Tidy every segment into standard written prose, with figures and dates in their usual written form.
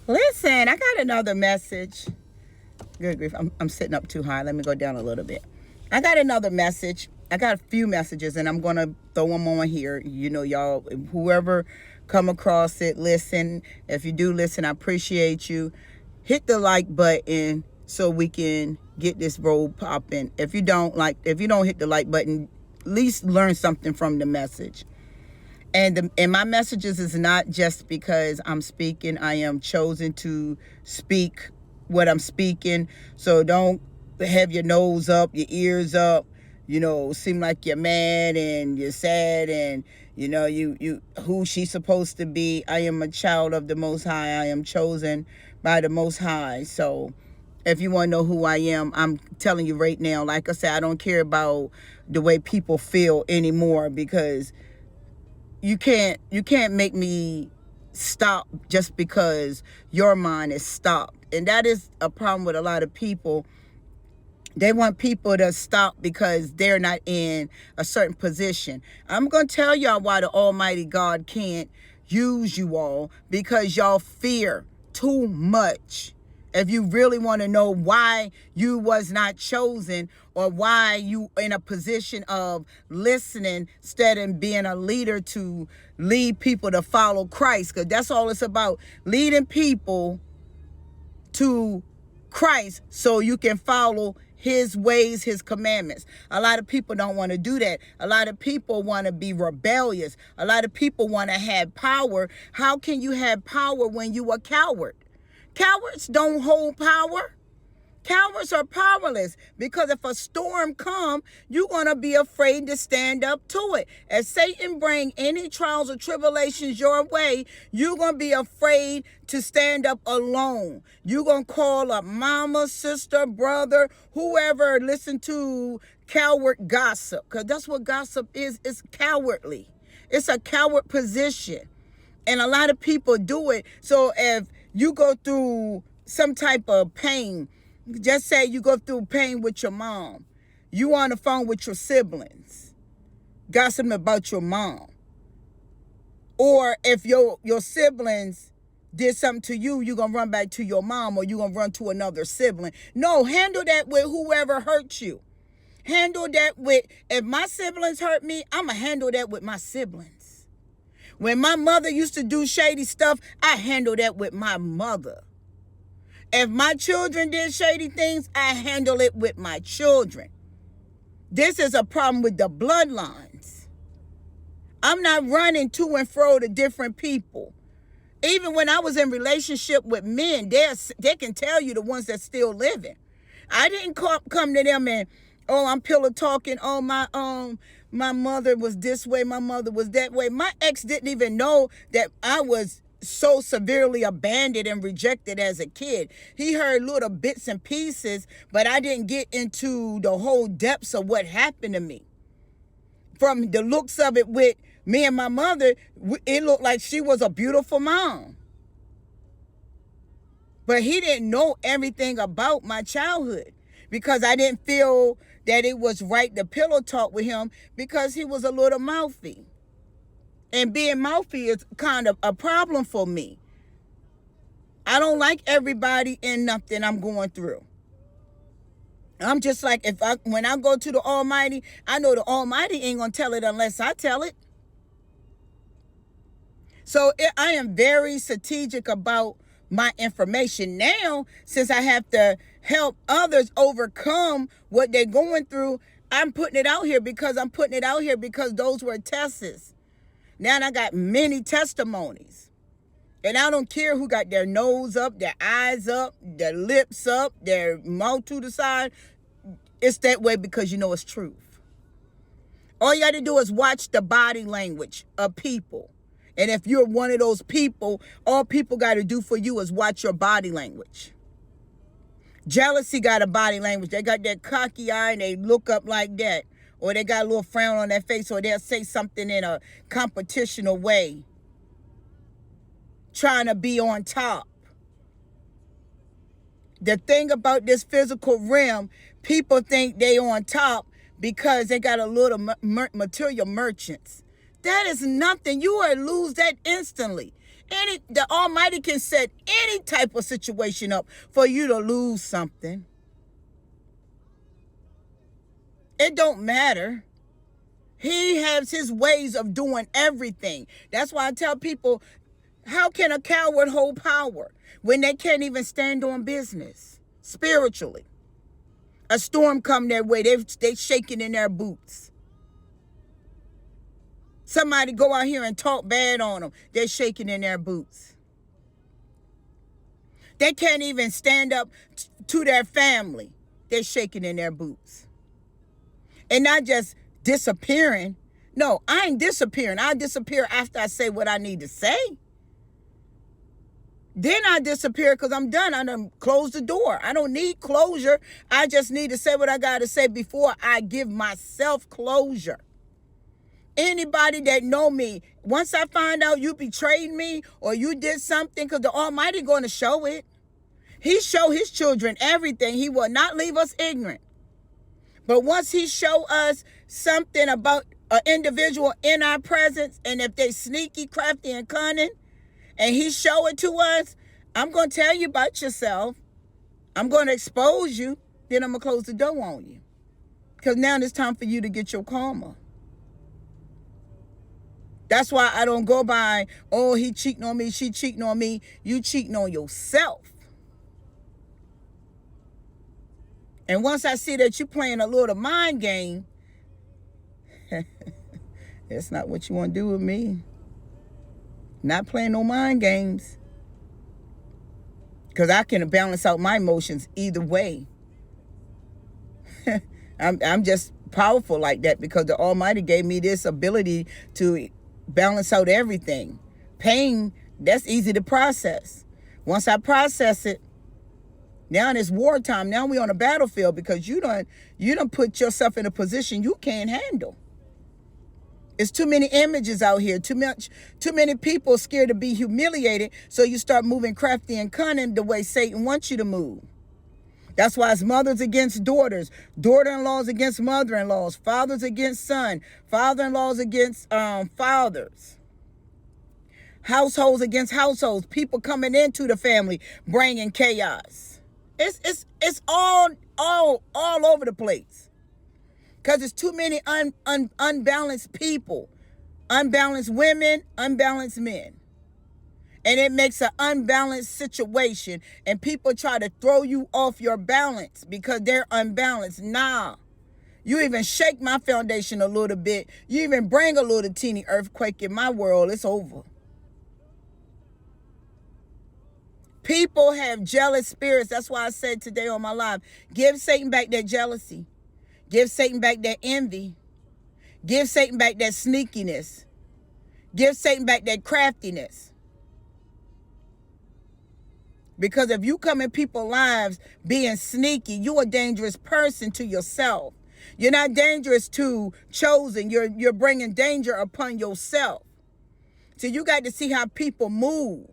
Listen, I got another message. Good grief, I'm sitting up too high. Let me go down a little bit. I got another message. I got a few messages, and I'm going to throw them on here. You know, y'all, whoever come across it, listen. If you do listen, I appreciate you. Hit the like button so we can get this roll popping. If you don't hit the like button, at least learn something from the message. And my messages is not just because I'm speaking. I am chosen to speak what I'm speaking. So don't have your nose up, your ears up, seem like you're mad and you're sad and you who she's supposed to be. I am a child of the Most High. I am chosen by the Most High. So if you want to know who I am, I'm telling you right now. Like I said, I don't care about the way people feel anymore, because you can't make me stop just because your mind is stopped. And that is a problem with a lot of people. They want people to stop because they're not in a certain position. I'm going to tell y'all why the Almighty God can't use you all, because y'all fear too much. If you really want to know why you was not chosen, or why you in a position of listening instead of being a leader to lead people to follow Christ, because that's all it's about, leading people to Christ so you can follow his ways, his commandments. A lot of people don't want to do that. A lot of people want to be rebellious. A lot of people want to have power. How can you have power when you a coward? Cowards don't hold power. Cowards are powerless, because if a storm come, you're going to be afraid to stand up to it. As Satan bring any trials or tribulations your way, you're going to be afraid to stand up alone. You're going to call up mama, sister, brother, whoever. Listen to coward gossip, because that's what gossip is. It's cowardly. It's a coward position. And a lot of people do it. So if you go through some type of pain, just say you go through pain with your mom, you on the phone with your siblings, gossiping about your mom. Or if your siblings did something to you, you're going to run back to your mom, or you're going to run to another sibling. No, handle that with whoever hurt you. Handle that with, if my siblings hurt me, I'm going to handle that with my siblings. When my mother used to do shady stuff, I handle that with my mother. If my children did shady things, I handle it with my children. This is a problem with the bloodlines. I'm not running to and fro to different people. Even when I was in relationship with men, they can tell you, the ones that still living. I didn't come to them and, oh, I'm pillow talking. Oh, my mother was this way. My mother was that way. My ex didn't even know that I was so severely abandoned and rejected as a kid. He heard little bits and pieces, but I didn't get into the whole depths of what happened to me. From the looks of it with me and my mother, it looked like she was a beautiful mom. But he didn't know everything about my childhood, because I didn't feel that it was right to pillow talk with him, because he was a little mouthy. And being mouthy is kind of a problem for me. I don't like everybody in nothing I'm going through. I'm just like, when I go to the Almighty, I know the Almighty ain't going to tell it unless I tell it. So I am very strategic about my information. Now, since I have to help others overcome what they're going through, I'm putting it out here because those were tests. Now I got many testimonies. And I don't care who got their nose up, their eyes up, their lips up, their mouth to the side. It's that way because it's truth. All you got to do is watch the body language of people. And if you're one of those people, all people got to do for you is watch your body language. Jealousy got a body language. They got that cocky eye and they look up like that. Or they got a little frown on their face, or they'll say something in a competitional way, trying to be on top. The thing about this physical realm, people think they on top because they got a little material merchants. That is nothing. You will lose that instantly. The Almighty can set any type of situation up for you to lose something. It don't matter. He has his ways of doing everything. That's why I tell people, how can a coward hold power when they can't even stand on business spiritually? A storm come their way, they shaking in their boots. Somebody go out here and talk bad on them, they're shaking in their boots. They can't even stand up to their family, they're shaking in their boots. And not just disappearing. No, I ain't disappearing. I disappear after I say what I need to say. Then I disappear because I'm done. I done closed the door. I don't need closure. I just need to say what I got to say before I give myself closure. Anybody that know me, once I find out you betrayed me or you did something, because the Almighty going to show it. He show his children everything. He will not leave us ignorant. But once he show us something about an individual in our presence, and if they sneaky, crafty, and cunning, and he show it to us, I'm going to tell you about yourself. I'm going to expose you. Then I'm going to close the door on you. Because now it's time for you to get your karma. That's why I don't go by, oh, he cheating on me, she cheating on me. You cheating on yourself. And once I see that you're playing a little mind game, that's not what you want to do with me. Not playing no mind games. Because I can balance out my emotions either way. I'm just powerful like that because the Almighty gave me this ability to balance out everything. Pain, that's easy to process. Once I process it, now it's wartime. Now we on a battlefield because you done put yourself in a position you can't handle. It's too many images out here, too many people scared to be humiliated, so you start moving crafty and cunning the way Satan wants you to move. That's why it's mothers against daughters, daughter-in-laws against mother-in-laws, fathers against son, father-in-laws against fathers. Households against households, people coming into the family bringing chaos. It's all over the place. Because there's too many unbalanced people. Unbalanced women, unbalanced men. And it makes an unbalanced situation. And people try to throw you off your balance because they're unbalanced. Nah. You even shake my foundation a little bit. You even bring a little teeny earthquake in my world. It's over. People have jealous spirits. That's why I said today on my live, give Satan back that jealousy. Give Satan back that envy. Give Satan back that sneakiness. Give Satan back that craftiness. Because if you come in people's lives being sneaky, you're a dangerous person to yourself. You're not dangerous to chosen. You're bringing danger upon yourself. So you got to see how people move.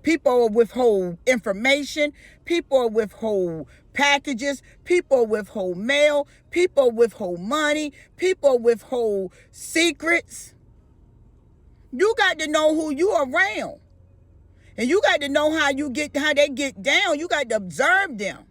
People withhold information. People withhold packages. People withhold mail. People withhold money. People withhold secrets. You got to know who you are around. And you got to know how they get down. You got to observe them.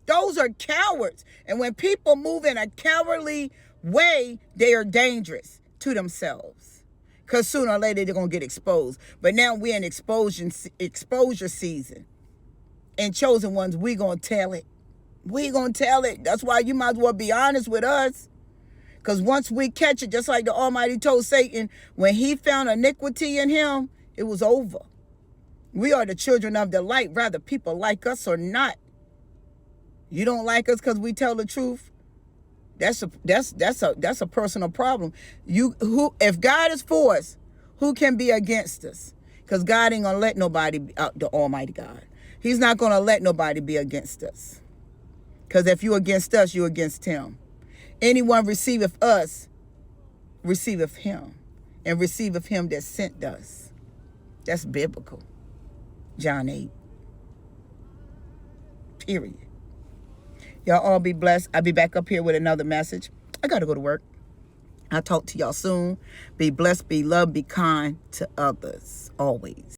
Those are cowards. And when people move in a cowardly way, they are dangerous to themselves. Because sooner or later, they're going to get exposed. But now we're in exposure season. And chosen ones, we going to tell it. We going to tell it. That's why you might as well be honest with us. Because once we catch it, just like the Almighty told Satan, when he found iniquity in him, it was over. We are the children of the light, whether people like us or not. You don't like us because we tell the truth? That's a personal problem. If God is for us, who can be against us? Because God ain't gonna let nobody the Almighty God. He's not gonna let nobody be against us. Because if you against us, you against him. Anyone receiveth us, receiveth him, and receiveth him that sent us. That's biblical. John 8. Period. Y'all all be blessed. I'll be back up here with another message. I got to go to work. I'll talk to y'all soon. Be blessed, be loved, be kind to others always.